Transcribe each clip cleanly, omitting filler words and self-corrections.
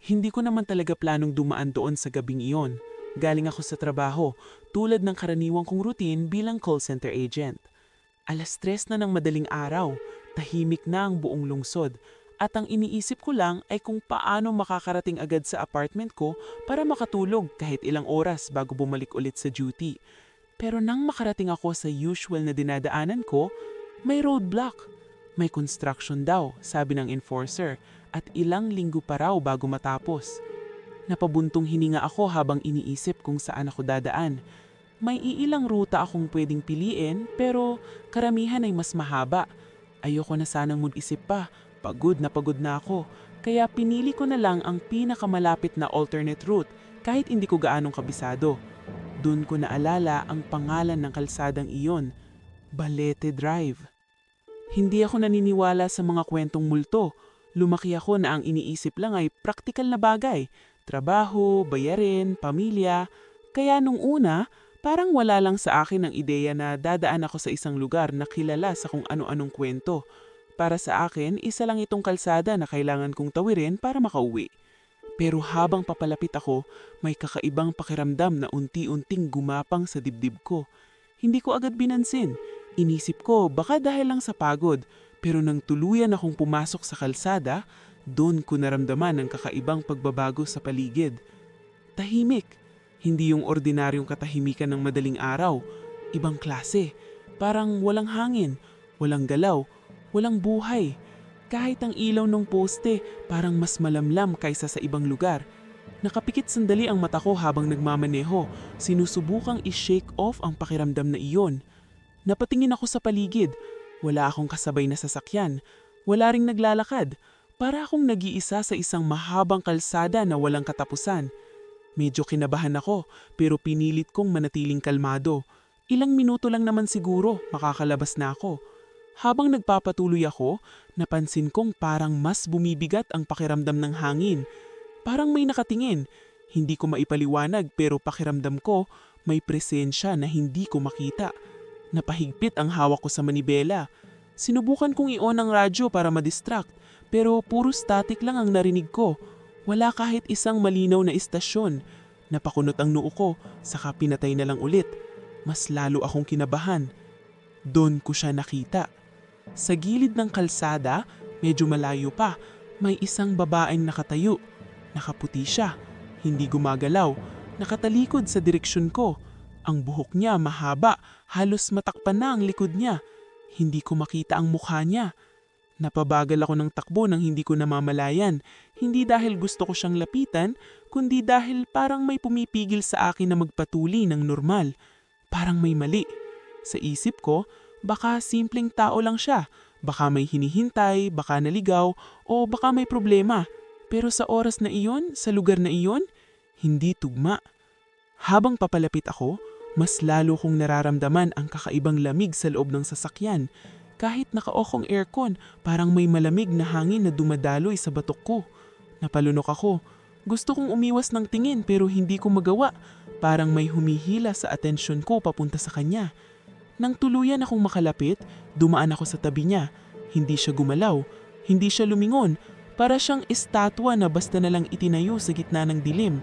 Hindi ko naman talaga planong dumaan doon sa gabing iyon. Galing ako sa trabaho, tulad ng karaniwang kong routine bilang call center agent. Alas 3 na ng madaling araw, tahimik na ang buong lungsod, at ang iniisip ko lang ay kung paano makakarating agad sa apartment ko para makatulog kahit ilang oras bago bumalik ulit sa duty. Pero nang makarating ako sa usual na dinadaanan ko, may roadblock. May construction daw, sabi ng enforcer, at ilang linggo pa raw bago matapos. Napabuntong hininga ako habang iniisip kung saan ako dadaan. May iilang ruta akong pwedeng piliin pero karamihan ay mas mahaba. Ayoko na sanang mag-isip pa, pagod na ako. Kaya pinili ko na lang ang pinakamalapit na alternate route kahit hindi ko gaanong kabisado. Doon ko naalala ang pangalan ng kalsadang iyon, Balete Drive. Hindi ako naniniwala sa mga kwentong multo. Lumaki ako na ang iniisip lang ay praktikal na bagay. Trabaho, bayarin, pamilya. Kaya nung una, parang wala lang sa akin ang ideya na dadaan ako sa isang lugar na kilala sa kung ano-anong kwento. Para sa akin, isa lang itong kalsada na kailangan kong tawirin para makauwi. Pero habang papalapit ako, may kakaibang pakiramdam na unti-unting gumapang sa dibdib ko. Hindi ko agad binansin. Inisip ko baka dahil lang sa pagod, pero nang tuluyan akong pumasok sa kalsada, doon ko naramdaman ang kakaibang pagbabago sa paligid. Tahimik. Hindi yung ordinaryong katahimikan ng madaling araw. Ibang klase. Parang walang hangin, walang galaw, walang buhay. Kahit ang ilaw ng poste parang mas malamlam kaysa sa ibang lugar. Nakapikit sandali ang mata ko habang nagmamaneho, sinusubukang i-shake off ang pakiramdam na iyon. Napatingin ako sa paligid. Wala akong kasabay na sasakyan. Wala ring naglalakad. Para akong nag-iisa sa isang mahabang kalsada na walang katapusan. Medyo kinabahan ako pero pinilit kong manatiling kalmado. Ilang minuto lang naman siguro makakalabas na ako. Habang nagpapatuloy ako, napansin kong parang mas bumibigat ang pakiramdam ng hangin. Parang may nakatingin. Hindi ko maipaliwanag pero pakiramdam ko may presensya na hindi ko makita. Napahigpit ang hawak ko sa manibela. Sinubukan kong i-on ang radyo para madistract pero puro static lang ang narinig ko. Wala kahit isang malinaw na istasyon. Napakunot ang noo ko, saka pinatay na lang ulit. Mas lalo akong kinabahan. Doon ko siya nakita. Sa gilid ng kalsada, medyo malayo pa, may isang babaeng nakatayo. Nakaputi siya, hindi gumagalaw, nakatalikod sa direksyon ko. Ang buhok niya mahaba, halos matakpan na ang likod niya. Hindi ko makita ang mukha niya. Napabagal ako ng takbo nang hindi ko namamalayan. Hindi dahil gusto ko siyang lapitan, kundi dahil parang may pumipigil sa akin na magpatuli ng normal. Parang may mali. Sa isip ko, baka simpleng tao lang siya. Baka may hinihintay, baka naligaw, o baka may problema. Pero sa oras na iyon, sa lugar na iyon, hindi tugma. Habang papalapit ako, mas lalo kong nararamdaman ang kakaibang lamig sa loob ng sasakyan. Kahit naka-off ang aircon, parang may malamig na hangin na dumadaloy sa batok ko. Napalunok ako. Gusto kong umiwas ng tingin pero hindi ko magawa. Parang may humihila sa atensyon ko papunta sa kanya. Nang tuluyan akong makalapit, dumaan ako sa tabi niya. Hindi siya gumalaw, hindi siya lumingon. Para siyang estatwa na basta na lang itinayo sa gitna ng dilim.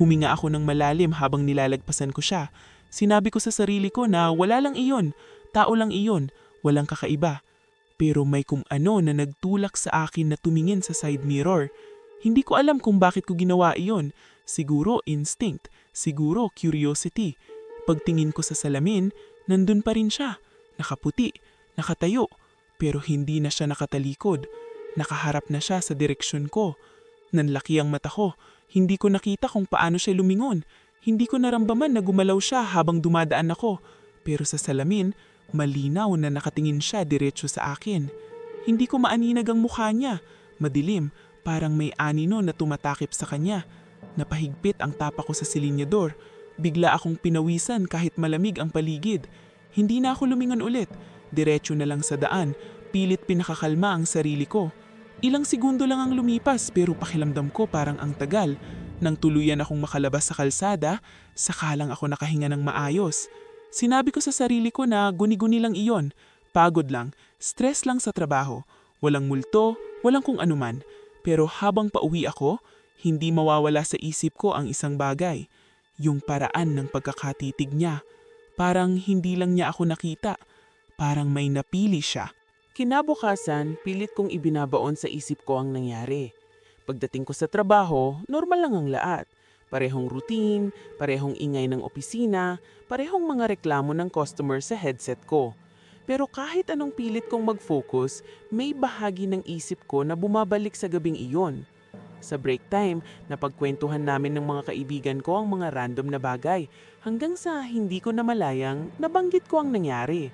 Huminga ako ng malalim habang nilalagpasan ko siya. Sinabi ko sa sarili ko na wala lang iyon, tao lang iyon, walang kakaiba. Pero may kung ano na nagtulak sa akin na tumingin sa side mirror. Hindi ko alam kung bakit ko ginawa iyon. Siguro instinct, siguro curiosity. Pagtingin ko sa salamin, nandun pa rin siya. Nakaputi, nakatayo, pero hindi na siya nakatalikod. Nakaharap na siya sa direksyon ko. Nanlaki ang mata ko. Hindi ko nakita kung paano siya lumingon. Hindi ko naramdaman na gumalaw siya habang dumadaan ako. Pero sa salamin, malinaw na nakatingin siya diretso sa akin. Hindi ko maaninag ang mukha niya. Madilim, parang may anino na tumatakip sa kanya. Napahigpit ang tapa ko sa silinyador. Bigla akong pinawisan kahit malamig ang paligid. Hindi na ako lumingon ulit. Diretso na lang sa daan. Pilit pinakakalma ang sarili ko. Ilang segundo lang ang lumipas pero pakiramdam ko parang ang tagal. Nang tuluyan akong makalabas sa kalsada, saka lang ako nakahinga ng maayos. Sinabi ko sa sarili ko na guni-guni lang iyon. Pagod lang, stress lang sa trabaho. Walang multo, walang kung anuman. Pero habang pauwi ako, Hindi mawawala sa isip ko ang isang bagay, yung paraan ng pagkakatitig niya. Parang hindi lang niya ako nakita, parang may napili siya. Kinabukasan, pilit kong ibinabaon sa isip ko ang nangyari. Pagdating ko sa trabaho, normal lang ang lahat. Parehong routine, parehong ingay ng opisina, parehong mga reklamo ng customer sa headset ko. Pero kahit anong pilit kong mag-focus, may bahagi ng isip ko na bumabalik sa gabing iyon. Sa break time, napagkwentuhan namin ng mga kaibigan ko ang mga random na bagay hanggang sa hindi ko namalayang nabanggit ko ang nangyari.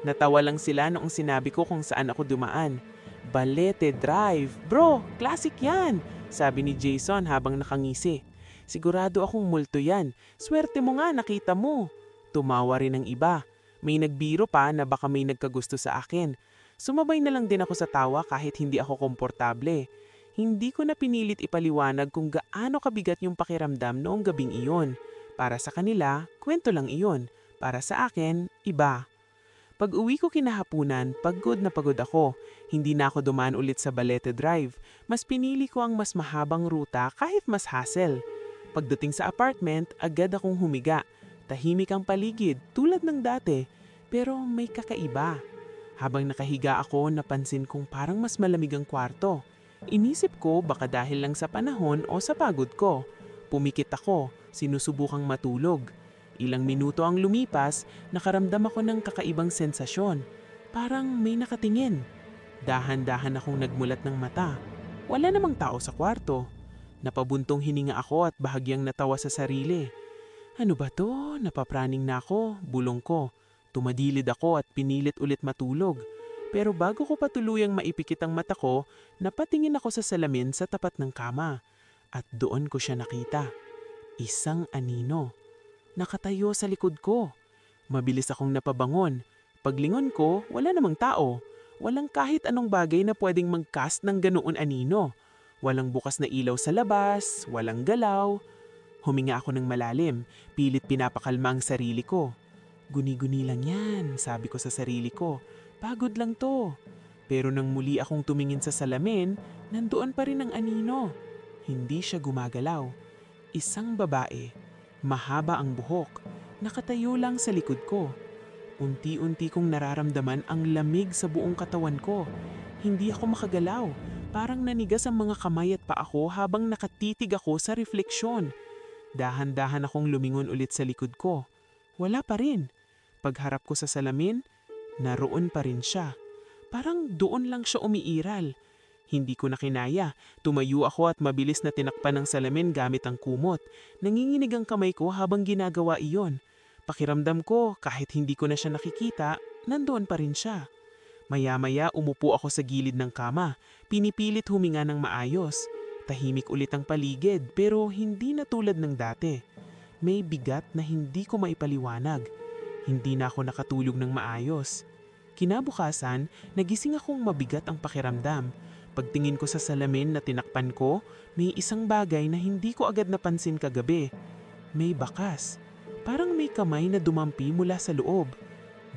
Natawa lang sila noong sinabi ko kung saan ako dumaan. Balete Drive. Bro, classic yan! Sabi ni Jason habang nakangisi. Sigurado akong multo yan. Swerte mo nga, nakita mo. Tumawa rin ang iba. May nagbiro pa na baka may nagkagusto sa akin. Sumabay na lang din ako sa tawa kahit hindi ako komportable. Hindi ko na pinilit ipaliwanag kung gaano kabigat yung pakiramdam noong gabing iyon. Para sa kanila, kwento lang iyon. Para sa akin, iba. Pag uwi ko kinahapunan, pagod na pagod ako. Hindi na ako dumaan ulit sa Balete Drive. Mas pinili ko ang mas mahabang ruta kahit mas hassle. Pagdating sa apartment, agad akong humiga. Tahimik ang paligid tulad ng dati, pero may kakaiba. Habang nakahiga ako, napansin kong parang mas malamig ang kwarto. Inisip ko baka dahil lang sa panahon o sa pagod ko. Pumikit ako, sinusubukang matulog. Ilang minuto ang lumipas, nakaramdam ako ng kakaibang sensasyon. Parang may nakatingin. Dahan-dahan akong nagmulat ng mata. Wala namang tao sa kwarto. Napabuntong hininga ako at bahagyang natawa sa sarili. Ano ba to? Napapraning na ako, bulong ko. Tumadilid ako at pinilit ulit matulog. Pero bago ko patuluyang maipikit ang mata ko, napatingin ako sa salamin sa tapat ng kama. At doon ko siya nakita. Isang anino. Nakatayo sa likod ko. Mabilis akong napabangon. Paglingon ko, wala namang tao. Walang kahit anong bagay na pwedeng mag-cast ng ganoon anino. Walang bukas na ilaw sa labas, walang galaw. Huminga ako ng malalim, pilit pinapakalma ang sarili ko. Guni-guni lang yan, sabi ko sa sarili ko. Pagod lang to. Pero nang muli akong tumingin sa salamin, nandoon pa rin ang anino. Hindi siya gumagalaw. Isang babae. Mahaba ang buhok. Nakatayo lang sa likod ko. Unti-unti kong nararamdaman ang lamig sa buong katawan ko. Hindi ako makagalaw. Parang nanigas ang mga kamay at paa ko habang nakatitig ako sa refleksyon. Dahan-dahan akong lumingon ulit sa likod ko. Wala pa rin. Pagharap ko sa salamin, naroon pa rin siya. Parang doon lang siya umiiral. Hindi ko na kinaya. Tumayo ako at mabilis na tinakpan ng salamin gamit ang kumot. Nanginginig ang kamay ko habang ginagawa iyon. Pakiramdam ko, kahit hindi ko na siya nakikita, nandoon pa rin siya. Maya-maya umupo ako sa gilid ng kama. Pinipilit huminga ng maayos. Tahimik ulit ang paligid pero hindi na tulad ng dati. May bigat na hindi ko maipaliwanag. Hindi na ako nakatulog ng maayos. Kinabukasan, nagising akong mabigat ang pakiramdam. Pagtingin ko sa salamin na tinakpan ko, may isang bagay na hindi ko agad napansin kagabi. May bakas. Parang may kamay na dumampi mula sa loob.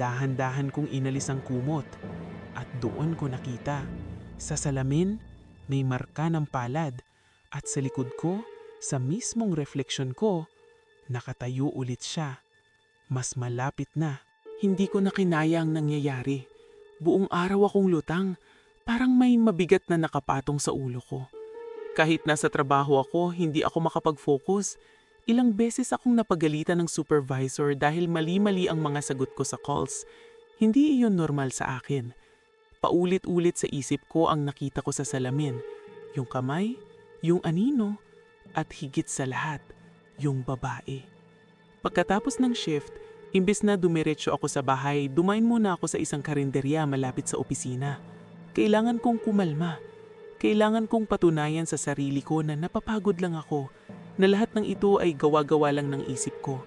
Dahan-dahan kong inalis ang kumot. At doon ko nakita. Sa salamin, may marka ng palad. At sa likod ko, sa mismong refleksyon ko, nakatayo ulit siya. Mas malapit na. Hindi ko na kinaya ang nangyayari. Buong araw akong lutang. Parang may mabigat na nakapatong sa ulo ko. Kahit nasa trabaho ako, hindi ako makapag-focus. Ilang beses akong napagalitan ng supervisor dahil mali-mali ang mga sagot ko sa calls. Hindi iyon normal sa akin. Paulit-ulit sa isip ko ang nakita ko sa salamin. Yung kamay, yung anino, at higit sa lahat, yung babae. Pagkatapos ng shift, imbes na dumiretso ako sa bahay, dumain muna ako sa isang karinderya malapit sa opisina. Kailangan kong kumalma. Kailangan kong patunayan sa sarili ko na napapagod lang ako, na lahat ng ito ay gawa-gawa lang ng isip ko.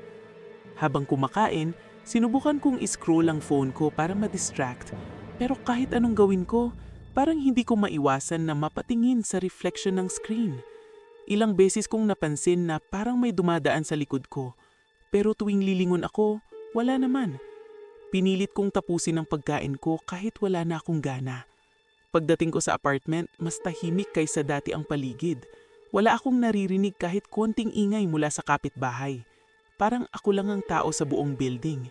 Habang kumakain, sinubukan kong i-scroll ang phone ko para ma-distract. Pero kahit anong gawin ko, parang hindi ko maiwasan na mapatingin sa reflection ng screen. Ilang beses kong napansin na parang may dumadaan sa likod ko. Pero tuwing lilingon ako, wala naman. Pinilit kong tapusin ang pagkain ko kahit wala na akong gana. Pagdating ko sa apartment, mas tahimik kaysa dati ang paligid. Wala akong naririnig kahit konting ingay mula sa kapitbahay. Parang ako lang ang tao sa buong building.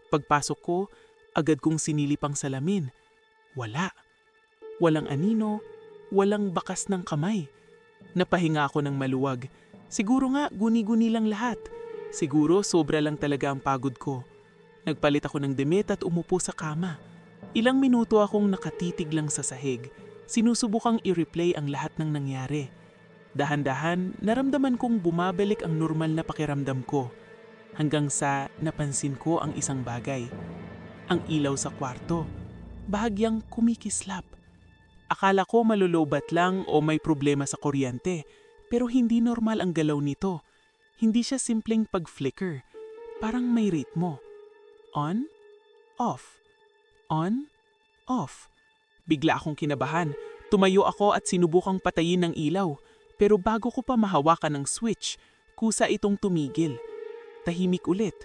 Pagpasok ko, agad kong sinilip ang salamin. Wala. Walang anino, walang bakas ng kamay. Napahinga ako ng maluwag. Siguro nga guni-guni lang lahat. Siguro sobra lang talaga ang pagod ko. Nagpalit ako ng damit at umupo sa kama. Ilang minuto akong nakatitig lang sa sahig. Sinusubukang i-replay ang lahat ng nangyari. Dahan-dahan, naramdaman kong bumabalik ang normal na pakiramdam ko. Hanggang sa napansin ko ang isang bagay. Ang ilaw sa kwarto. Bahagyang kumikislap. Akala ko malulobat lang o may problema sa kuryente. Pero hindi normal ang galaw nito. Hindi siya simpleng pag-flicker. Parang may ritmo. On, off. On, off. Bigla akong kinabahan. Tumayo ako at sinubukang patayin ng ilaw. Pero bago ko pa mahawakan ng switch, kusa itong tumigil. Tahimik ulit.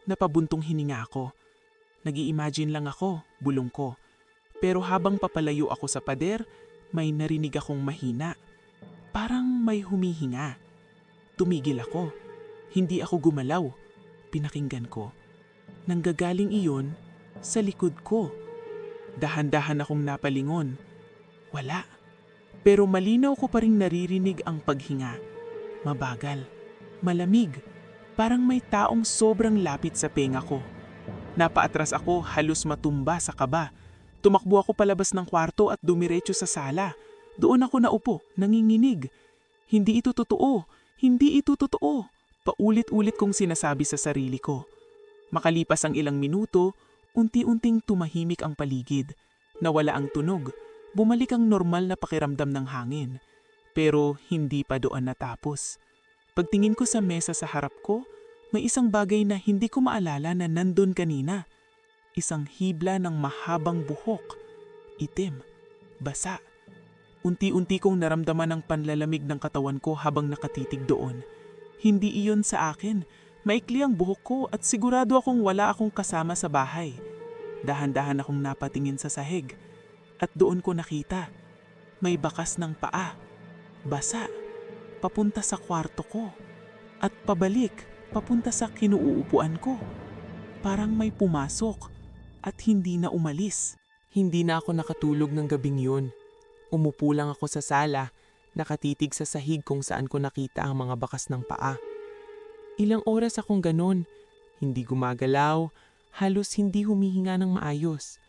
Napabuntong hininga ako. Nag-i-imagine lang ako, bulong ko. Pero habang papalayo ako sa pader, may narinig akong mahina. Parang may humihinga. Tumigil ako. Hindi ako gumalaw. Pinakinggan ko. Nanggagaling iyon sa likod ko. Dahan-dahan akong napalingon. Wala. Pero malinaw ko pa ring naririnig ang paghinga. Mabagal. Malamig. Parang may taong sobrang lapit sa tenga ko. Napaatras ako, halos matumba sa kaba. Tumakbo ako palabas ng kwarto at dumiretso sa sala. Doon ako naupo, nanginginig. Hindi ito totoo. Hindi ito totoo. Paulit-ulit kong sinasabi sa sarili ko. Makalipas ang ilang minuto, unti-unting tumahimik ang paligid. Nawala ang tunog. Bumalik ang normal na pakiramdam ng hangin. Pero hindi pa doon natapos. Pagtingin ko sa mesa sa harap ko, may isang bagay na hindi ko maalala na nandun kanina. Isang hibla ng mahabang buhok. Itim. Basa. Unti-unti kong naramdaman ang panlalamig ng katawan ko habang nakatitig doon. Hindi iyon sa akin. Maikli ang buhok ko at sigurado akong wala akong kasama sa bahay. Dahan-dahan akong napatingin sa sahig. At doon ko nakita, may bakas ng paa, basa, papunta sa kwarto ko, at pabalik, papunta sa kinuupuan ko. Parang may pumasok, at hindi na umalis. Hindi na ako nakatulog ng gabing yun. Umupo lang ako sa sala, nakatitig sa sahig kung saan ko nakita ang mga bakas ng paa. Ilang oras akong ganon, hindi gumagalaw, halos hindi humihinga ng maayos.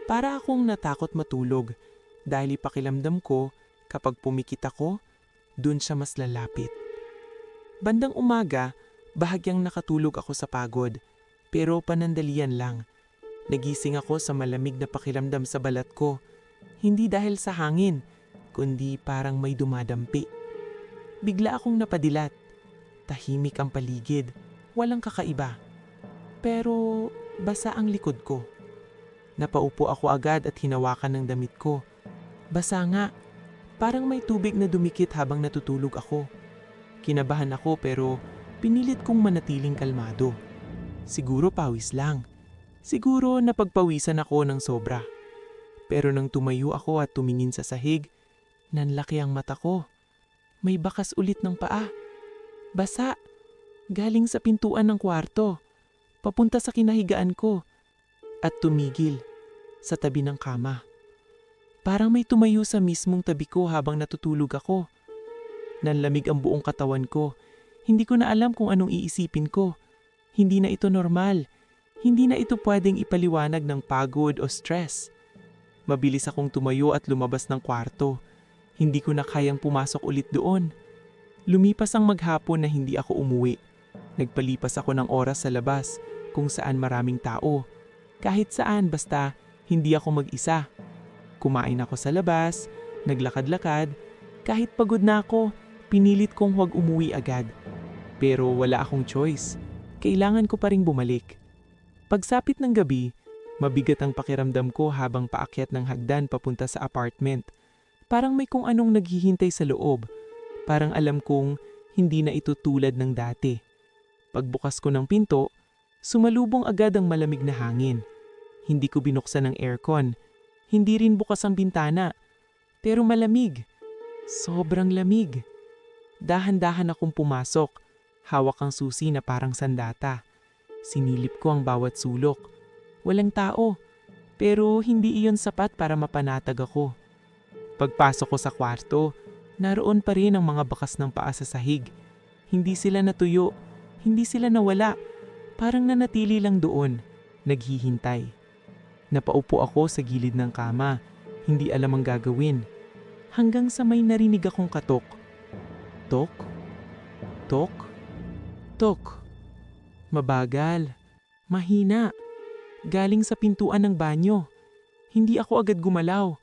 Para akong natakot matulog dahil ipakilamdam ko kapag pumikit ako, dun siya mas lalapit. Bandang umaga, bahagyang nakatulog ako sa pagod, pero panandalian lang. Nagising ako sa malamig na pakiramdam sa balat ko, hindi dahil sa hangin, kundi parang may dumadampi. Bigla akong napadilat. Tahimik ang paligid, walang kakaiba. Pero basa ang likod ko. Napaupo ako agad at hinawakan ng damit ko. Basa nga, parang may tubig na dumikit habang natutulog ako. Kinabahan ako pero pinilit kong manatiling kalmado. Siguro pawis lang. Siguro napagpawisan ako ng sobra. Pero nang tumayo ako at tumingin sa sahig, nanlaki ang mata ko. May bakas ulit ng paa. Basa. Galing sa pintuan ng kwarto. Papunta sa kinahigaan ko. At tumigil sa tabi ng kama. Parang may tumayo sa mismong tabi ko habang natutulog ako. Nanlamig ang buong katawan ko. Hindi ko na alam kung anong iisipin ko. Hindi na ito normal. Hindi na ito pwedeng ipaliwanag ng pagod o stress. Mabilis akong tumayo at lumabas ng kwarto. Hindi ko na kayang pumasok ulit doon. Lumipas ang maghapon na hindi ako umuwi. Nagpalipas ako ng oras sa labas kung saan maraming tao. Kahit saan basta hindi ako mag-isa. Kumain ako sa labas, naglakad-lakad. Kahit pagod na ako, pinilit kong huwag umuwi agad. Pero wala akong choice. Kailangan ko pa ring bumalik. Pagsapit ng gabi, mabigat ang pakiramdam ko habang paakyat ng hagdan papunta sa apartment. Parang may kung anong naghihintay sa loob. Parang alam kong hindi na ito tulad ng dati. Pagbukas ko ng pinto, sumalubong agad ang malamig na hangin. Hindi ko binuksan ang aircon. Hindi rin bukas ang bintana. Pero malamig. Sobrang lamig. Dahan-dahan akong pumasok, hawak ang susi na parang sandata. Sinilip ko ang bawat sulok. Walang tao, pero hindi iyon sapat para mapanatag ako. Pagpasok ko sa kwarto, naroon pa rin ang mga bakas ng paa sa sahig. Hindi sila natuyo, hindi sila nawala, parang nanatili lang doon, naghihintay. Napaupo ako sa gilid ng kama, hindi alam ang gagawin. Hanggang sa may narinig akong katok. Tok? Tok? Tok. Mabagal. Mahina. Galing sa pintuan ng banyo. Hindi ako agad gumalaw.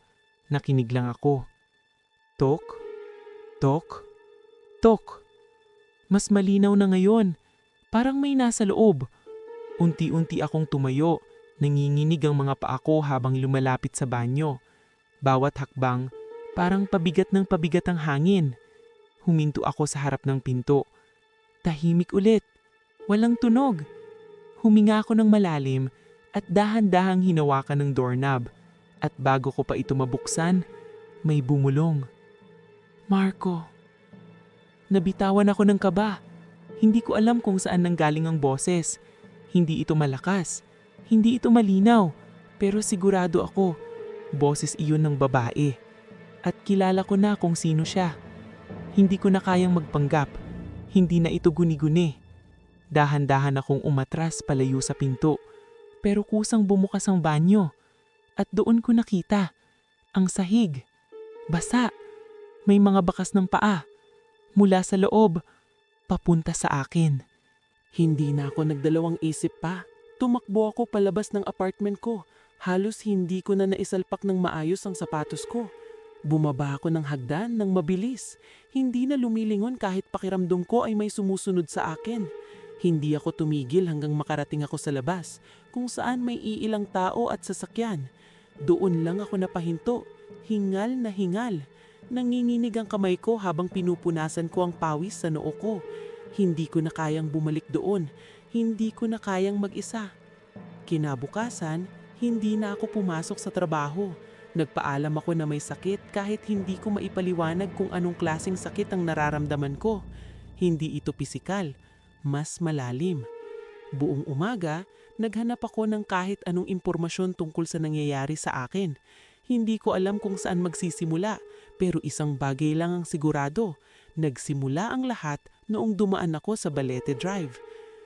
Nakinig lang ako. Tok? Tok? Tok. Mas malinaw na ngayon. Parang may nasa loob. Unti-unti akong tumayo. Nanginginig ang mga paa ko habang lumalapit sa banyo. Bawat hakbang, parang pabigat ng pabigat ang hangin. Huminto ako sa harap ng pinto. Tahimik ulit. Walang tunog. Huminga ako ng malalim at dahan-dahang hinawakan ng doorknob. At bago ko pa ito mabuksan, may bumulong. Marco. Nabitawan ako ng kaba. Hindi ko alam kung saan nanggaling ang boses. Hindi ito malakas. Hindi ito malinaw. Pero sigurado ako, boses iyon ng babae. At kilala ko na kung sino siya. Hindi ko na kayang magpanggap. Hindi na ito guni-guni. Dahan-dahan akong umatras palayo sa pinto. Pero kusang bumukas ang banyo. At doon ko nakita. Ang sahig. Basa. May mga bakas ng paa. Mula sa loob. Papunta sa akin. Hindi na ako nagdalawang isip pa. Tumakbo ako palabas ng apartment ko. Halos hindi ko na naisalpak ng maayos ang sapatos ko. Bumaba ako ng hagdan ng mabilis. Hindi na lumilingon kahit pakiramdam ko ay may sumusunod sa akin. Hindi ako tumigil hanggang makarating ako sa labas, kung saan may iilang tao at sasakyan. Doon lang ako napahinto, hingal na hingal. Nanginginig ang kamay ko habang pinupunasan ko ang pawis sa noo ko. Hindi ko na kayang bumalik doon. Hindi ko na kayang mag-isa. Kinabukasan, hindi na ako pumasok sa trabaho. Nagpaalam ako na may sakit kahit hindi ko maipaliwanag kung anong klaseng sakit ang nararamdaman ko. Hindi ito pisikal, mas malalim. Buong umaga, naghanap ako ng kahit anong impormasyon tungkol sa nangyayari sa akin. Hindi ko alam kung saan magsisimula, pero isang bagay lang ang sigurado. Nagsimula ang lahat noong dumaan ako sa Balete Drive.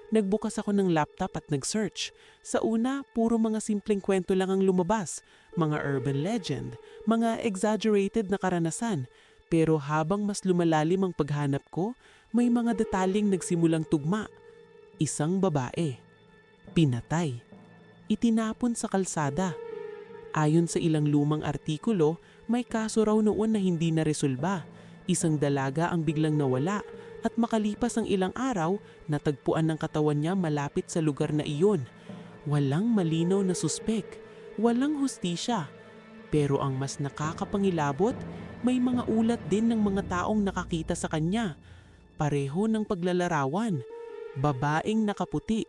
Nagbukas ako ng laptop at nag-search. Sa una, puro mga simpleng kwento lang ang lumabas. Mga urban legend, mga exaggerated na karanasan. Pero habang mas lumalalim ang paghanap ko, may mga detaling nagsimulang tugma. Isang babae. Pinatay. Itinapon sa kalsada. Ayon sa ilang lumang artikulo, may kaso raw noon na hindi naresolba. Isang dalaga ang biglang nawala. At makalipas ang ilang araw, natagpuan ng katawan niya malapit sa lugar na iyon. Walang malinaw na suspek, walang hustisya. Pero ang mas nakakapangilabot, may mga ulat din ng mga taong nakakita sa kanya. Pareho ng paglalarawan, babaeng nakaputi,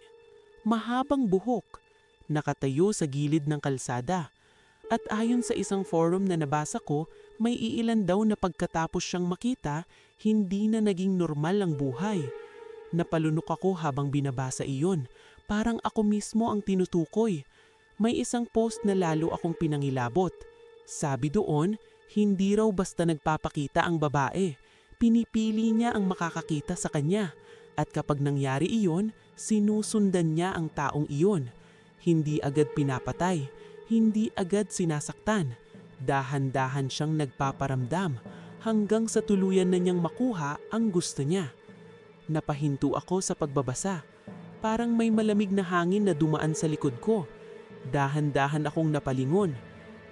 mahabang buhok, nakatayo sa gilid ng kalsada. At ayon sa isang forum na nabasa ko, may iilan daw na pagkatapos siyang makita, hindi na naging normal ang buhay. Napalunok ako habang binabasa iyon. Parang ako mismo ang tinutukoy. May isang post na lalo akong pinangilabot. Sabi doon, hindi raw basta nagpapakita ang babae. Pinipili niya ang makakakita sa kanya. At kapag nangyari iyon, sinusundan niya ang taong iyon. Hindi agad pinapatay. Hindi agad sinasaktan. Dahan-dahan siyang nagpaparamdam hanggang sa tuluyan na niyang makuha ang gusto niya. Napahinto ako sa pagbabasa. Parang may malamig na hangin na dumaan sa likod ko. Dahan-dahan akong napalingon.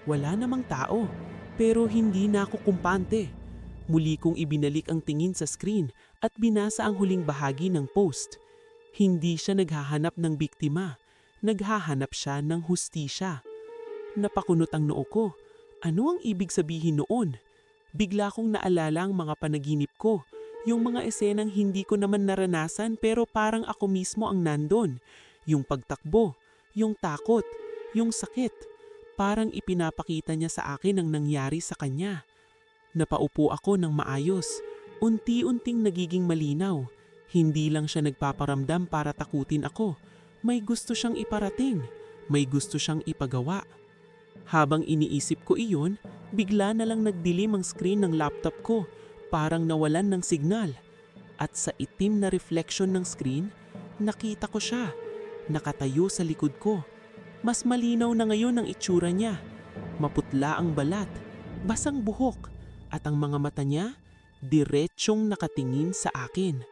Wala namang tao, pero hindi na ako kumpante. Muli kong ibinalik ang tingin sa screen at binasa ang huling bahagi ng post. Hindi siya naghahanap ng biktima. Naghahanap siya ng hustisya. Napakunot ang noo ko. Ano ang ibig sabihin noon? Bigla kong naalala ang mga panaginip ko. Yung mga esenang hindi ko naman naranasan pero parang ako mismo ang nandun. Yung pagtakbo, yung takot, yung sakit. Parang ipinapakita niya sa akin ang nangyari sa kanya. Napaupo ako ng maayos. Unti-unting nagiging malinaw. Hindi lang siya nagpaparamdam para takutin ako. May gusto siyang iparating. May gusto siyang ipagawa. Habang iniisip ko iyon, bigla na lang nagdilim ang screen ng laptop ko. Parang nawalan ng signal. At sa itim na reflection ng screen, nakita ko siya. Nakatayo sa likod ko. Mas malinaw na ngayon ang itsura niya. Maputla ang balat, basang buhok, at ang mga mata niya, diretsyong nakatingin sa akin.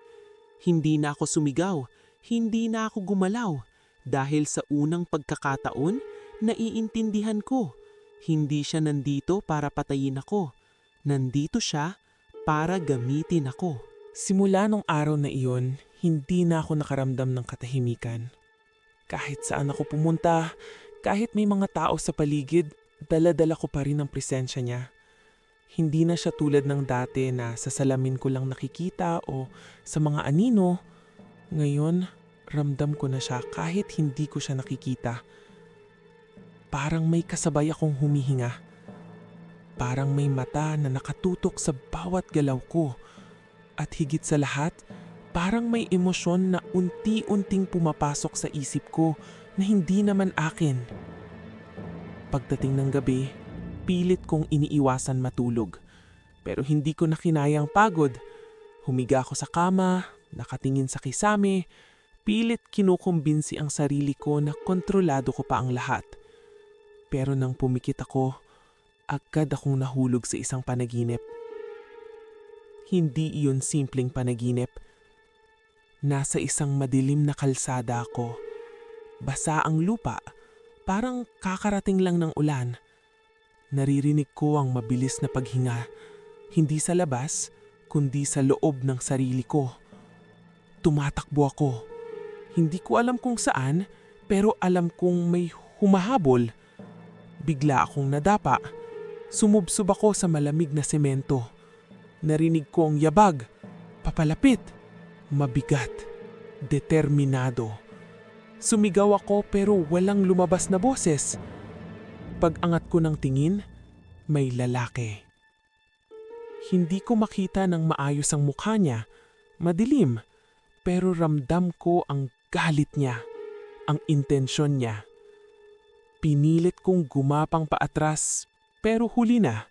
Hindi na ako sumigaw, hindi na ako gumalaw, dahil sa unang pagkakataon, naiintindihan ko. Hindi siya nandito para patayin ako. Nandito siya para gamitin ako. Simula nung araw na iyon, hindi na ako nakaramdam ng katahimikan. Kahit saan ako pumunta, kahit may mga tao sa paligid, dala-dala ko pa rin ang presensya niya. Hindi na siya tulad ng dati na sa salamin ko lang nakikita o sa mga anino. Ngayon, ramdam ko na siya kahit hindi ko siya nakikita. Parang may kasabay akong humihinga. Parang may mata na nakatutok sa bawat galaw ko. At higit sa lahat, parang may emosyon na unti-unting pumapasok sa isip ko na hindi naman akin. Pagdating ng gabi, pilit kong iniiwasan matulog. Pero hindi ko na kinayang pagod. Humiga ako sa kama, nakatingin sa kisame, pilit kinukumbinsi ang sarili ko na kontrolado ko pa ang lahat. Pero nang pumikit ako, agad akong nahulog sa isang panaginip. Hindi iyon simpleng panaginip. Nasa isang madilim na kalsada ako. Basa ang lupa, parang kakarating lang ng ulan. Naririnig ko ang mabilis na paghinga, hindi sa labas, kundi sa loob ng sarili ko. Tumatakbo ako. Hindi ko alam kung saan, pero alam kong may humahabol. Bigla akong nadapa. Sumubsob ako sa malamig na semento. Narinig ko ang yabag, papalapit, mabigat, determinado. Sumigaw ako pero walang lumabas na boses. Pag-angat ko ng tingin, may lalaki. Hindi ko makita ng maayos ang mukha niya, madilim, pero ramdam ko ang galit niya, ang intensyon niya. Pinilit kong gumapang paatras pero huli na.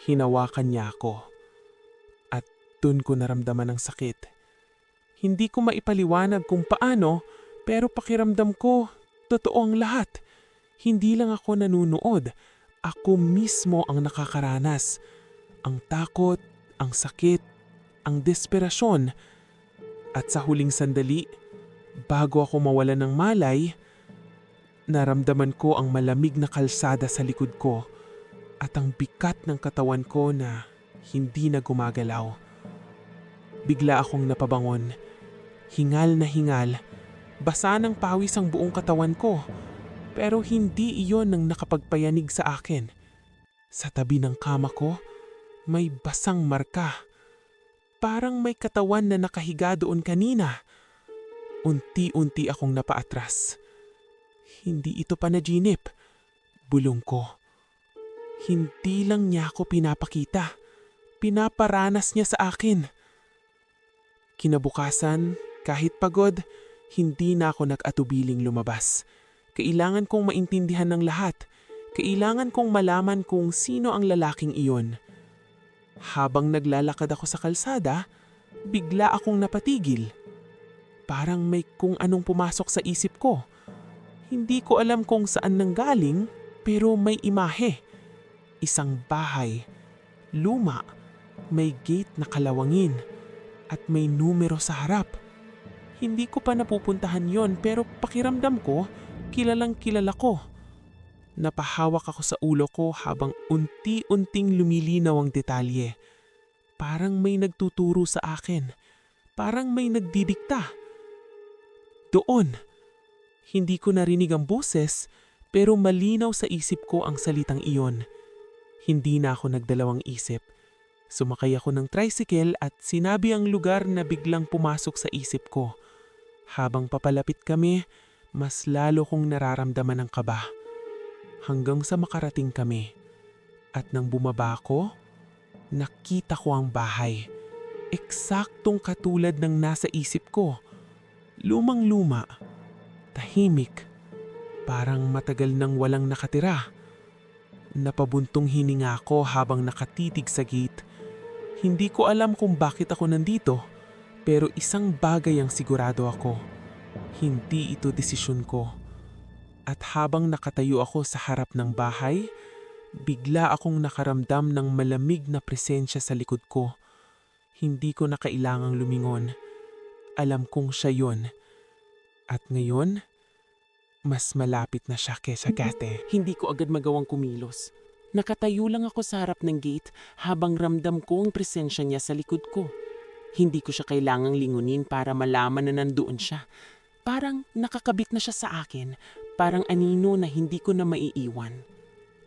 Hinawakan niya ako. Doon ko naramdaman ang sakit. Hindi ko maipaliwanag kung paano, pero pakiramdam ko, totoo ang lahat. Hindi lang ako nanunood, ako mismo ang nakakaranas. Ang takot, ang sakit, ang desperasyon. At sa huling sandali, bago ako mawalan ng malay, naramdaman ko ang malamig na kalsada sa likod ko at ang bigat ng katawan ko na hindi na gumagalaw. Bigla akong napabangon. Hingal na hingal. Basa ng pawis ang buong katawan ko. Pero hindi iyon ang nakapagpayanig sa akin. Sa tabi ng kama ko, may basang marka. Parang may katawan na nakahiga doon kanina. Unti-unti akong napaatras. Hindi ito panaginip. Bulong ko. Hindi lang niya ako pinapakita. Pinaparanas niya sa akin. Kinabukasan, kahit pagod, hindi na ako nag-atubiling lumabas. Kailangan kong maintindihan ng lahat. Kailangan kong malaman kung sino ang lalaking iyon. Habang naglalakad ako sa kalsada, bigla akong napatigil. Parang may kung anong pumasok sa isip ko. Hindi ko alam kung saan nanggaling, pero may imahe. Isang bahay. Luma. May gate na kalawangin. At may numero sa harap. Hindi ko pa napupuntahan yon pero pakiramdam ko, kilalang kilala ko. Napahawak ako sa ulo ko habang unti-unting lumilinaw ang detalye. Parang may nagtuturo sa akin. Parang may nagdidikta. Doon. Hindi ko narinig ang boses pero malinaw sa isip ko ang salitang iyon. Hindi na ako nagdalawang isip. Sumakay ako ng tricycle at sinabi ang lugar na biglang pumasok sa isip ko. Habang papalapit kami, mas lalo kong nararamdaman ang kaba. Hanggang sa makarating kami. At nang bumaba ako, nakita ko ang bahay. Eksaktong katulad ng nasa isip ko. Lumang-luma, tahimik, parang matagal nang walang nakatira. Napabuntong hininga ako habang nakatitig sa gate. Hindi ko alam kung bakit ako nandito, pero isang bagay ang sigurado ako. Hindi ito desisyon ko. At habang nakatayo ako sa harap ng bahay, bigla akong nakaramdam ng malamig na presensya sa likod ko. Hindi ko na kailangang lumingon. Alam kong siya yun. At ngayon, mas malapit na siya kesa dati. Hindi ko agad magawang kumilos. Nakatayo lang ako sa harap ng gate habang ramdam ko ang presensya niya sa likod ko. Hindi ko siya kailangang lingunin para malaman na nandoon siya. Parang nakakabit na siya sa akin, parang anino na hindi ko na maiiwan.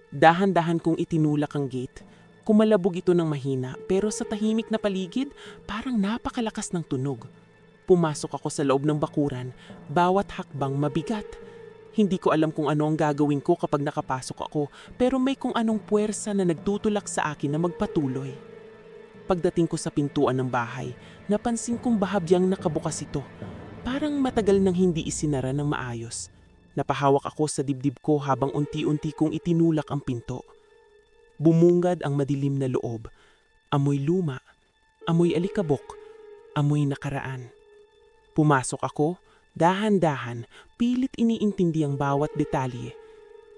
Dahan-dahan kong itinulak ang gate. Kumalabog ito ng mahina pero sa tahimik na paligid, parang napakalakas ng tunog. Pumasok ako sa loob ng bakuran, bawat hakbang mabigat. Hindi ko alam kung ano ang gagawin ko kapag nakapasok ako, pero may kung anong puwersa na nagtutulak sa akin na magpatuloy. Pagdating ko sa pintuan ng bahay, napansin kong bahagyang nakabukas ito. Parang matagal nang hindi isinara ng maayos. Napahawak ako sa dibdib ko habang unti-unti kong itinulak ang pinto. Bumungad ang madilim na loob. Amoy luma, amoy alikabok, amoy nakaraan. Pumasok ako, dahan-dahan, pilit iniintindi ang bawat detalye.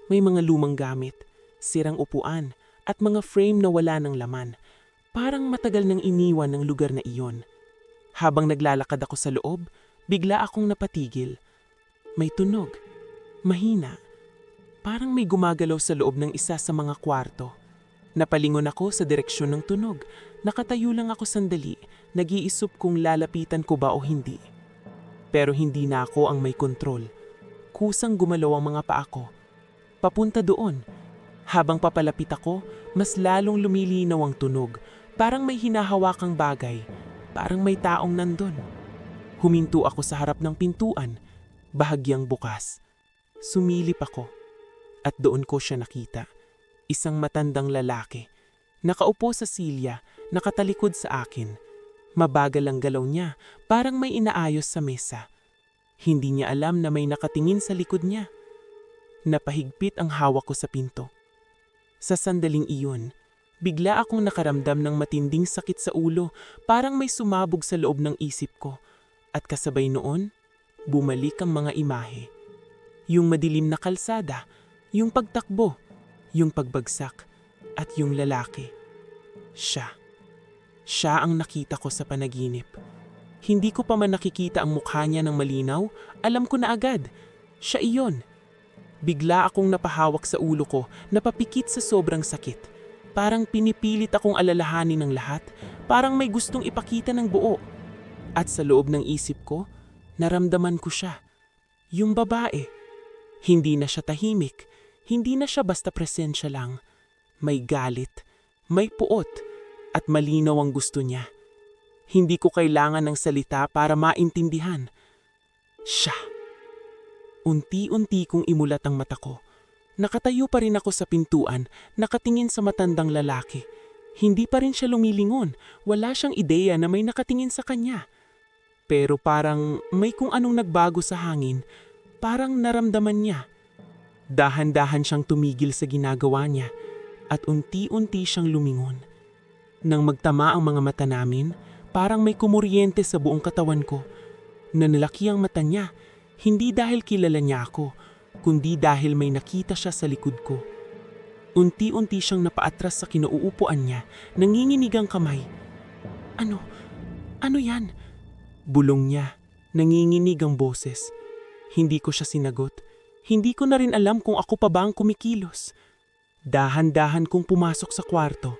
May mga lumang gamit, sirang upuan, at mga frame na wala ng laman. Parang matagal nang iniwan ng lugar na iyon. Habang naglalakad ako sa loob, bigla akong napatigil. May tunog, mahina. Parang may gumagalaw sa loob ng isa sa mga kwarto. Napalingon ako sa direksyon ng tunog. Nakatayo lang ako sandali, nag-iisip kung lalapitan ko ba o hindi. Pero hindi na ako ang may kontrol. Kusang gumalaw ang mga paa ko. Papunta doon. Habang papalapit ako, mas lalong lumilinaw ang tunog. Parang may hinahawakang bagay. Parang may taong nandun. Huminto ako sa harap ng pintuan. Bahagyang bukas. Sumilip ako. At doon ko siya nakita. Isang matandang lalaki. Nakaupo sa silya, nakatalikod sa akin. Mabagal ang galaw niya, parang may inaayos sa mesa. Hindi niya alam na may nakatingin sa likod niya. Napahigpit ang hawak ko sa pinto. Sa sandaling iyon, bigla akong nakaramdam ng matinding sakit sa ulo, parang may sumabog sa loob ng isip ko. At kasabay noon, bumalik ang mga imahe. Yung madilim na kalsada, yung pagtakbo, yung pagbagsak, at yung lalaki. Siya. Siya ang nakita ko sa panaginip. Hindi ko pa man nakikita ang mukha niya ng malinaw, alam ko na agad. Siya iyon. Bigla akong napahawak sa ulo ko, napapikit sa sobrang sakit. Parang pinipilit akong alalahanin ng lahat, parang may gustong ipakita ng buo. At sa loob ng isip ko, naramdaman ko siya. Yung babae. Hindi na siya tahimik. Hindi na siya basta presensya lang. May galit, may puot, at malinaw ang gusto niya. Hindi ko kailangan ng salita para maintindihan. Siya. Unti-unti kong imulat ang mata ko. Nakatayo pa rin ako sa pintuan, nakatingin sa matandang lalaki. Hindi pa rin siya lumilingon, wala siyang ideya na may nakatingin sa kanya. Pero parang may kung anong nagbago sa hangin, parang naramdaman niya. Dahan-dahan siyang tumigil sa ginagawa niya at unti-unti siyang lumingon. Nang magtama ang mga mata namin, parang may kumuryente sa buong katawan ko. Nanlaki ang mata niya, hindi dahil kilala niya ako, kundi dahil may nakita siya sa likod ko. Unti-unti siyang napaatras sa kinauupuan niya, nanginginig ang kamay. Ano yan? Bulong niya, nanginginig ang boses. Hindi ko siya sinagot. Hindi ko na rin alam kung ako pa ba ang kumikilos. Dahan-dahan kong pumasok sa kwarto.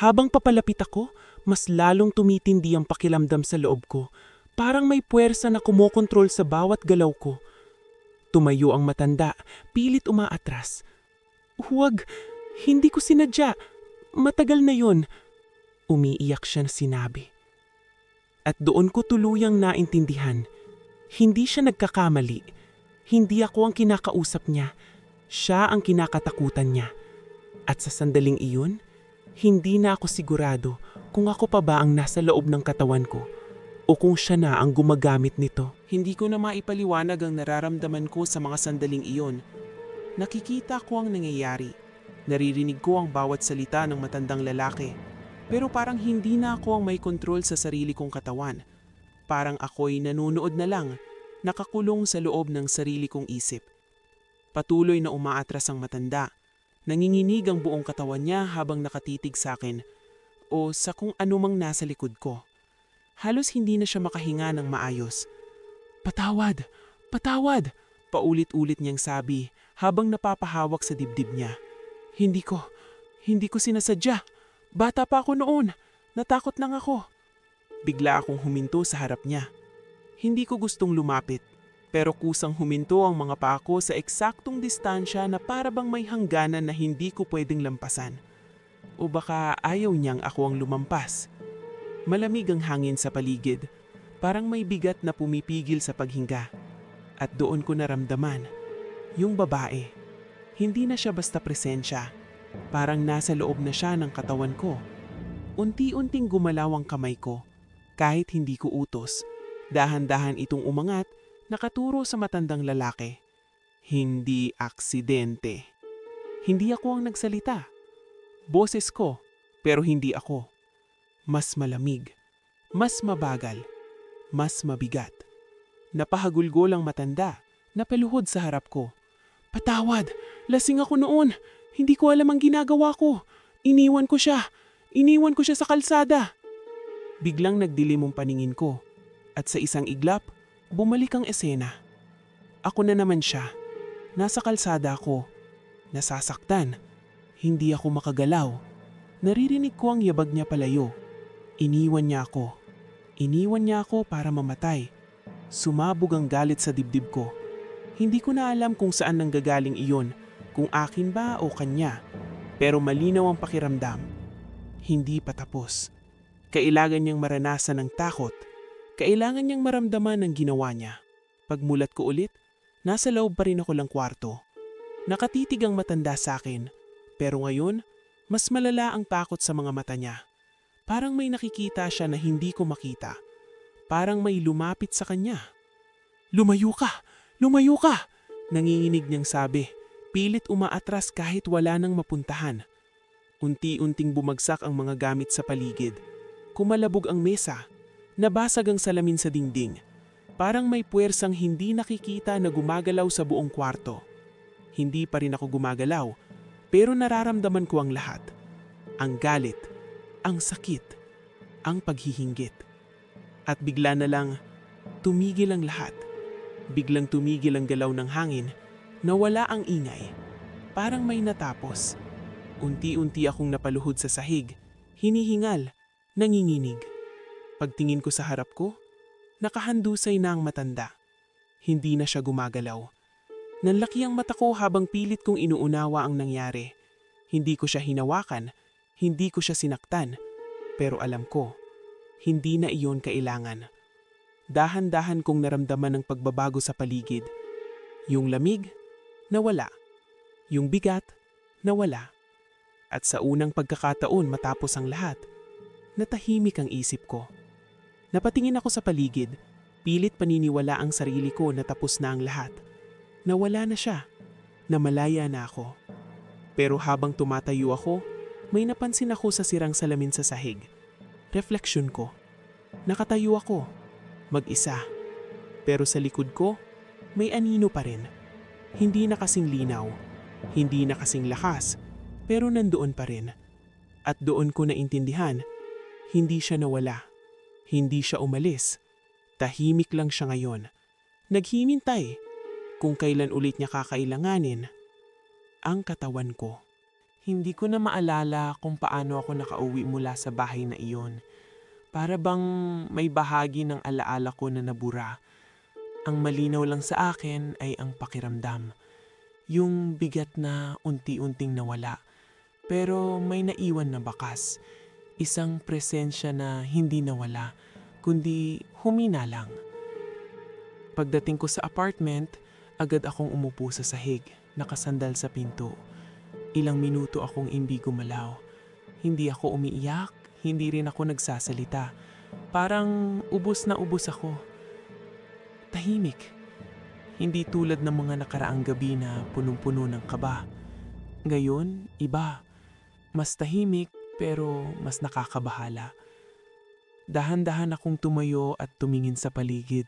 Habang papalapit ako, mas lalong tumitindi ang pakiramdam sa loob ko. Parang may puwersa na kumokontrol sa bawat galaw ko. Tumayo ang matanda, pilit umaatras. Huwag, hindi ko sinadya. Matagal na yon. Umiiyak siya na sinabi. At doon ko tuluyang naintindihan. Hindi siya nagkakamali. Hindi ako ang kinakausap niya. Siya ang kinakatakutan niya. At sa sandaling iyon, hindi na ako sigurado Kung ako pa ba ang nasa loob ng katawan ko o kung siya na ang gumagamit nito. Hindi ko na maipaliwanag ang nararamdaman ko sa mga sandaling iyon. Nakikita ko ang nangyayari. Naririnig ko ang bawat salita ng matandang lalaki. Pero parang hindi na ako ang may kontrol sa sarili kong katawan. Parang ako'y nanunood na lang, nakakulong sa loob ng sarili kong isip. Patuloy na umaatras ang matanda. Nanginginig ang buong katawan niya habang nakatitig sa akin o sa kung anumang nasa likod ko. Halos hindi na siya makahinga ng maayos. "Patawad! Patawad!" Paulit-ulit niyang sabi habang napapahawak sa dibdib niya. Hindi ko sinasadya. Bata pa ako noon. Natakot lang ako." Bigla akong huminto sa harap niya. Hindi ko gustong lumapit, pero kusang huminto ang mga paa ko sa eksaktong distansya na para bang may hangganan na hindi ko pwedeng lampasan. O baka ayaw niyang ako ang lumampas. Malamig ang hangin sa paligid, parang may bigat na pumipigil sa paghinga. At doon ko naramdaman, yung babae. Hindi na siya basta presensya, parang nasa loob na siya ng katawan ko. Unti-unting gumalaw ang kamay ko, kahit hindi ko utos. Dahan-dahan itong umangat, nakaturo sa matandang lalaki. Hindi aksidente. Hindi ako ang nagsalita. Boses ko, pero hindi ako. Mas malamig, mas mabagal, mas mabigat. Napahagulgol ang matanda, napaluhod sa harap ko. "Patawad! Lasing ako noon! Hindi ko alam ang ginagawa ko! Iniwan ko siya! Iniwan ko siya sa kalsada!" Biglang nagdilim ang paningin ko, at sa isang iglap, bumalik ang eksena. Ako na naman siya. Nasa kalsada ako. Nasasaktan. Hindi ako makagalaw. Naririnig ko ang yabag niya palayo. Iniwan niya ako. Iniwan niya ako para mamatay. Sumabog ang galit sa dibdib ko. Hindi ko na alam kung saan nanggagaling iyon, kung akin ba o kanya. Pero malinaw ang pakiramdam. Hindi pa tapos. Kailangan niyang maranasan ng takot. Kailangan niyang maramdaman ang ginawa niya. Pagmulat ko ulit, nasa loob pa rin ako ng kwarto. Nakatitig ang matanda sa akin. Pero ngayon, mas malala ang takot sa mga mata niya. Parang may nakikita siya na hindi ko makita. Parang may lumapit sa kanya. "Lumayo ka! Lumayo ka!" Nanginginig niyang sabi. Pilit umaatras kahit wala nang mapuntahan. Unti-unting bumagsak ang mga gamit sa paligid. Kumalabog ang mesa. Nabasag ang salamin sa dingding. Parang may puwersang hindi nakikita na gumagalaw sa buong kwarto. Hindi pa rin ako gumagalaw, pero nararamdaman ko ang lahat. Ang galit, ang sakit, ang paghihinggit. At bigla na lang, tumigil ang lahat. Biglang tumigil ang galaw ng hangin, nawala ang ingay. Parang may natapos. Unti-unti akong napaluhod sa sahig, hinihingal, nanginginig. Pagtingin ko sa harap ko, nakahandusay na ang matanda. Hindi na siya gumagalaw. Nanlaki ang mata ko habang pilit kong inuunawa ang nangyari. Hindi ko siya hinawakan, hindi ko siya sinaktan, pero alam ko, hindi na iyon kailangan. Dahan-dahan kong naramdaman ang pagbabago sa paligid. Yung lamig, nawala. Yung bigat, nawala. At sa unang pagkakataon matapos ang lahat, natahimik ang isip ko. Napatingin ako sa paligid, pilit paniniwala ang sarili ko na tapos na ang lahat. Nawala na siya, namalaya na ako. Pero habang tumatayo ako, may napansin ako sa sirang salamin sa sahig. Refleksyon ko. Nakatayo ako, mag-isa. Pero sa likod ko, may anino pa rin. Hindi na kasing linaw, hindi na kasing lakas, pero nandoon pa rin. At doon ko naintindihan, hindi siya nawala. Hindi siya umalis. Tahimik lang siya ngayon. Naghihintay kung kailan ulit niya kakailanganin ang katawan ko. Hindi ko na maalala kung paano ako nakauwi mula sa bahay na iyon. Para bang may bahagi ng alaala ko na nabura. Ang malinaw lang sa akin ay ang pakiramdam. Yung bigat na unti-unting nawala. Pero may naiwan na bakas. Isang presensya na hindi nawala, kundi humina lang. Pagdating ko sa apartment, agad akong umupo sa sahig, nakasandal sa pinto. Ilang minuto akong hindi gumalaw. Hindi ako umiiyak, hindi rin ako nagsasalita. Parang ubos na ubos ako. Tahimik. Hindi tulad ng mga nakaraang gabi na punong-puno ng kaba. Ngayon, iba. Mas tahimik pero mas nakakabahala. Dahan-dahan akong tumayo at tumingin sa paligid.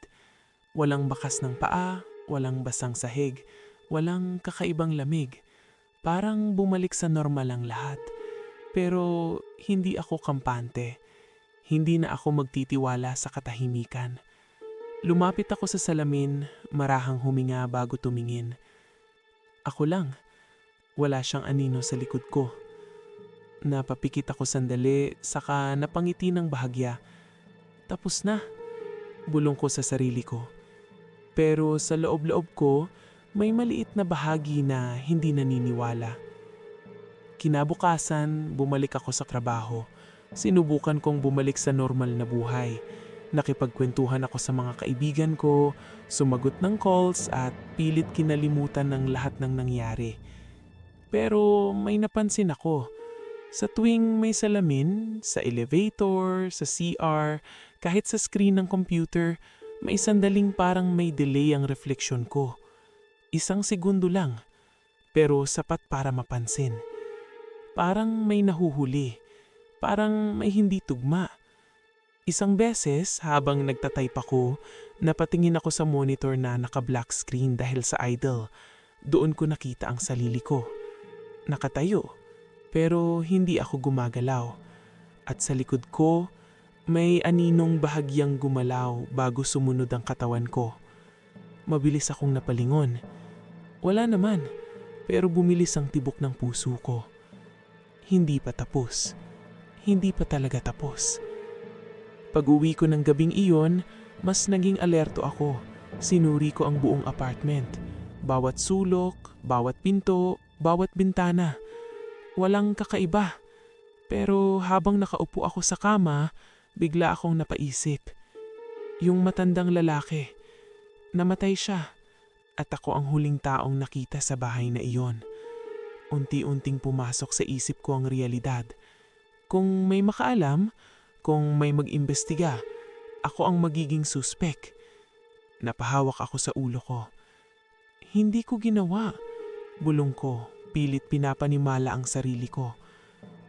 Walang bakas ng paa, walang basang sahig, walang kakaibang lamig. Parang bumalik sa normal ang lahat. Pero hindi ako kampante. Hindi na ako magtitiwala sa katahimikan. Lumapit ako sa salamin, marahang huminga bago tumingin. Ako lang. Wala siyang anino sa likod ko. Napapikit ako sandali, saka napangiti ng bahagya. Tapos na. Bulong ko sa sarili ko. Pero sa loob-loob ko, may maliit na bahagi na hindi naniniwala. Kinabukasan, bumalik ako sa trabaho. Sinubukan kong bumalik sa normal na buhay. Nakipagkwentuhan ako sa mga kaibigan ko, sumagot ng calls at pilit kinalimutan ng lahat ng nangyari. Pero may napansin ako. Sa tuwing may salamin, sa elevator, sa CR, kahit sa screen ng computer, may sandaling parang may delay ang refleksyon ko. 1 segundo lang, pero sapat para mapansin. Parang may nahuhuli. Parang may hindi tugma. 1 beses habang nagtatype ako, napatingin ako sa monitor na naka-black screen dahil sa idle. Doon ko nakita ang sarili ko. Nakatayo, pero hindi ako gumagalaw. At sa likod ko, may aninong bahagyang gumalaw bago sumunod ang katawan ko. Mabilis akong napalingon. Wala naman, pero bumilis ang tibok ng puso ko. Hindi pa tapos. Hindi pa talaga tapos. Pag-uwi ko ng gabing iyon, mas naging alerto ako. Sinuri ko ang buong apartment. Bawat sulok, bawat pinto, bawat bintana. Walang kakaiba. Pero habang nakaupo ako sa kama, bigla akong napaisip. Yung matandang lalaki. Namatay siya. At ako ang huling taong nakita sa bahay na iyon. Unti-unting pumasok sa isip ko ang realidad. Kung may makaalam, kung may mag-imbestiga, ako ang magiging suspek. Napahawak ako sa ulo ko. Hindi ko ginawa. Bulong ko, pilit pinapanimala ang sarili ko.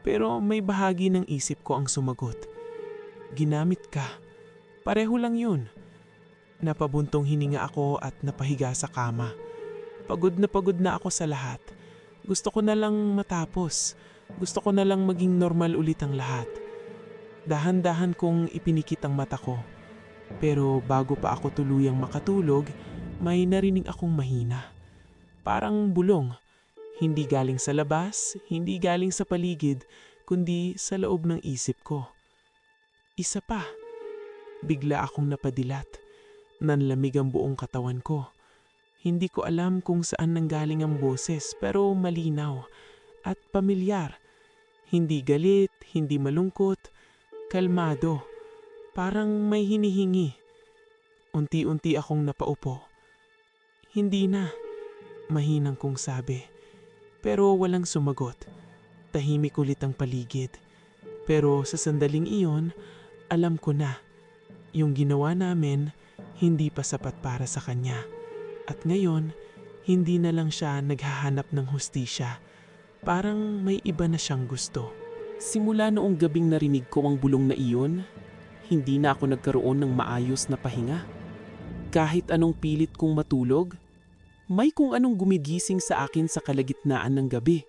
Pero may bahagi ng isip ko ang sumagot. Ginamit ka. Pareho lang yun. Napabuntong hininga ako at napahiga sa kama. Pagod na ako sa lahat. Gusto ko na lang matapos. Gusto ko na lang maging normal ulit ang lahat. Dahan-dahan kong ipinikit ang mata ko. Pero bago pa ako tuluyang makatulog, may narinig akong mahina. Parang bulong. Hindi galing sa labas, hindi galing sa paligid, kundi sa loob ng isip ko. Isa pa. Bigla akong napadilat. Nanlamig ang buong katawan ko. Hindi ko alam kung saan nanggaling ang boses pero malinaw at pamilyar. Hindi galit, hindi malungkot, kalmado. Parang may hinihingi. Unti-unti akong napaupo. Hindi na, mahinang kong sabi. Pero walang sumagot. Tahimik ulit ang paligid. Pero sa sandaling iyon, alam ko na. Yung ginawa namin, hindi pa sapat para sa kanya. At ngayon, hindi na lang siya naghahanap ng hustisya. Parang may iba na siyang gusto. Simula noong gabing narinig ko ang bulong na iyon, hindi na ako nagkaroon ng maayos na pahinga. Kahit anong pilit kong matulog, may kung anong gumigising sa akin sa kalagitnaan ng gabi.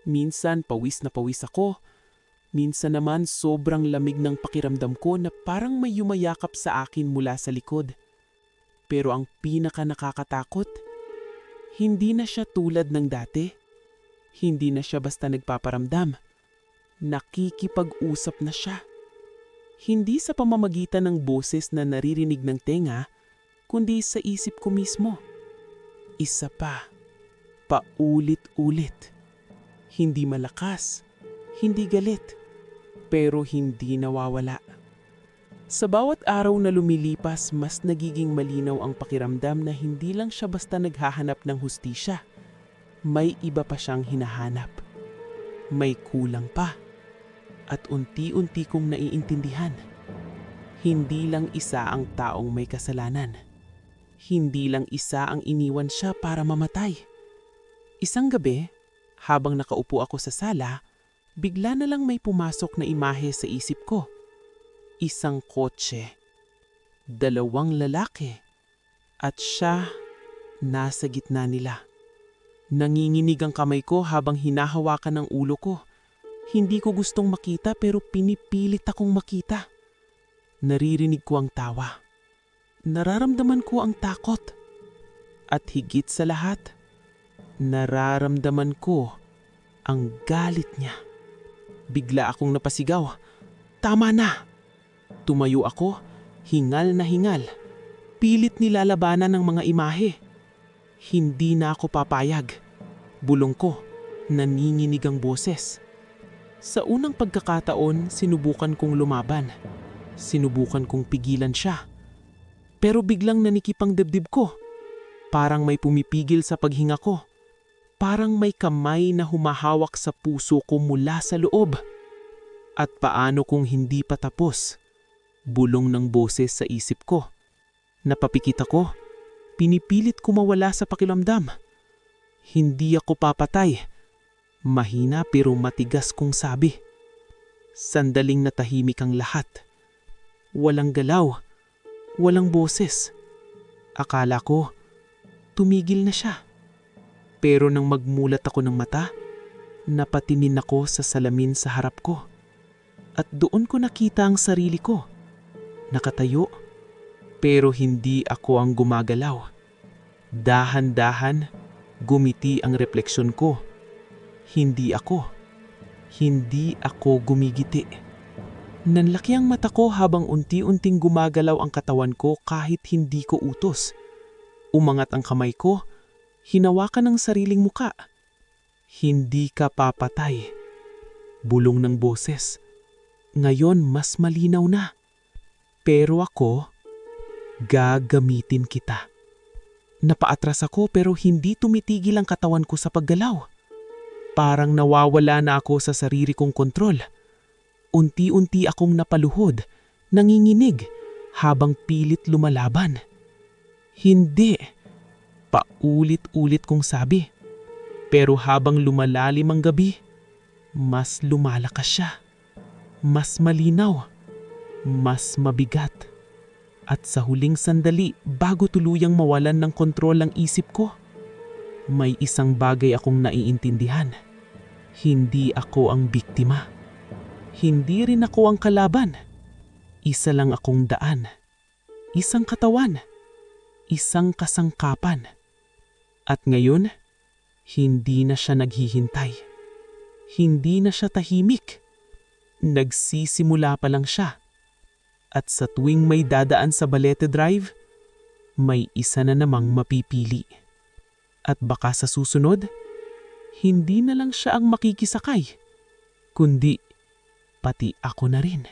Minsan pawis na pawis ako, minsan naman sobrang lamig ng pakiramdam ko na parang may yumayakap sa akin mula sa likod. Pero ang pinaka nakakatakot, hindi na siya tulad ng dati. Hindi na siya basta nagpaparamdam. Nakikipag-usap na siya. Hindi sa pamamagitan ng boses na naririnig ng tenga, kundi sa isip ko mismo. Isa pa, paulit-ulit. Hindi malakas, hindi galit, pero hindi nawawala. Sa bawat araw na lumilipas, mas nagiging malinaw ang pakiramdam na hindi lang siya basta naghahanap ng hustisya. May iba pa siyang hinahanap. May kulang pa. At unti-unti kong naiintindihan. Hindi lang isa ang taong may kasalanan. Hindi lang isa ang iniwan siya para mamatay. Isang gabi, habang nakaupo ako sa sala, bigla na lang may pumasok na imahe sa isip ko. Isang kotse, 2 lalaki, at siya nasa gitna nila. Nanginginig ang kamay ko habang hinahawakan ang ulo ko. Hindi ko gustong makita pero pinipilit akong makita. Naririnig ko ang tawa. Nararamdaman ko ang takot. At higit sa lahat, nararamdaman ko ang galit niya. Bigla akong napasigaw. Tama na! Tumayo ako, hingal na hingal. Pilit nilalabanan ng mga imahe. Hindi na ako papayag. Bulong ko, nanginginig ang boses. Sa unang pagkakataon, sinubukan kong lumaban. Sinubukan kong pigilan siya. Pero biglang nanikip ang dibdib ko. Parang may pumipigil sa paghinga ko. Parang may kamay na humahawak sa puso ko mula sa loob. At paano kung hindi pa tapos? Bulong ng boses sa isip ko. Napapikit ako. Pinipilit ko mawala sa pakiramdam. Hindi ako papatay. Mahina pero matigas kong sabi. Sandaling natahimik ang lahat. Walang galaw. Walang boses. Akala ko, tumigil na siya. Pero nang magmulat ako ng mata, napatingin ako sa salamin sa harap ko. At doon ko nakita ang sarili ko. Nakatayo, pero hindi ako ang gumagalaw. Dahan-dahan, gumiti ang refleksyon ko. Hindi ako gumigiti. Nanlaki ang mata ko habang unti-unting gumagalaw ang katawan ko kahit hindi ko utos. Umangat ang kamay ko, hinawakan ang sariling muka. Hindi ka papatay. Bulong ng boses. Ngayon mas malinaw na. Pero ako, gagamitin kita. Napaatras ako pero hindi tumitigil ang katawan ko sa paggalaw. Parang nawawala na ako sa sarili kong kontrol. Unti-unti akong napaluhod, nanginginig, habang pilit lumalaban. Hindi. Paulit-ulit kong sabi. Pero habang lumalalim ang gabi, mas lumalakas siya. Mas malinaw. Mas mabigat. At sa huling sandali, bago tuluyang mawalan ng kontrol ang isip ko, may isang bagay akong naiintindihan. Hindi ako ang biktima. Hindi rin ako ang kalaban. Isa lang akong daan. Isang katawan. Isang kasangkapan. At ngayon, hindi na siya naghihintay. Hindi na siya tahimik. Nagsisimula pa lang siya. At sa tuwing may dadaan sa Balete Drive, may isa na namang mapipili. At baka sa susunod, hindi na lang siya ang makikisakay, kundi pati ako na rin.